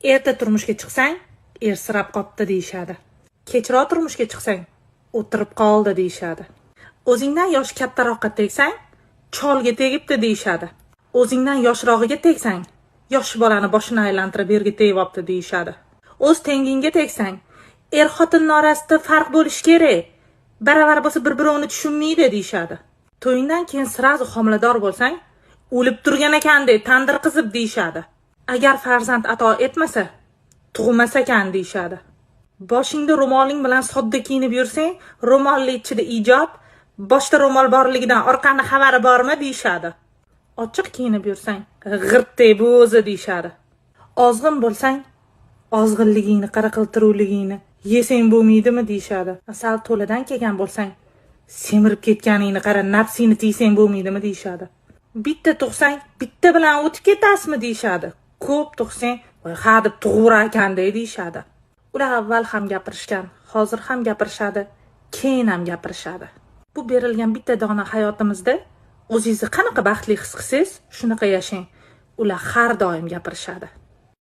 Erta turmushga chiqsang, ersirab qopti deyishadi. Kechroq turmushga chiqsang, o'tirib qoldi deyishadi. O'zingdan yoshi kattaroqqa tegsang, cholga tegibdi deyishadi. O'zingdan yoshrog'iga tegsang, yosh bolani boshini aylantirib yerga tegibdi deyishadi. O'z tengingga tegsang, xotinning orasida farq bo'lishi kerak. Baravar bo'lsa bir-birini tushunmaydi deyishadi. To'yingdan keyin sirazu homilador bo'lsang, o'lib turgan ekandek tandir qizib deyishadi. Agar farzand ato etmasa, tug'mas ekan deyishadi. Boshingda ro'moling bilan sodda kiyinib yursang, ro'molli ichida ijod, boshda ro'mol borligidan orqani xabari bormi deyishadi. Ochiq kiyinib yursang, g'irtdek bu o'zi deyishadi. Ozg'in bo'lsang, ozg'inligingni, qaraqiltiruvligingni yesang bo'lmaydimi deyishadi. Asal to'ladan kelgan bo'lsang, semirib ketganingni qara, nafsingni tiysang bo'lmaydimi deyishadi. Bitta tug'sang, bitta bilan o'tib ketasizmi deyishadi. Ko'p tug'sang, ha deb tug'urar ekan deyishadi. Ular avval ham gapirishgan, hozir ham gapirishadi, keyin ham gapirishadi. Bu berilgan bitta dona hayotimizda o'zingizni qanaqa baxtli his qilsangiz, shunaqa yashang. Ular har doim gapirishadi.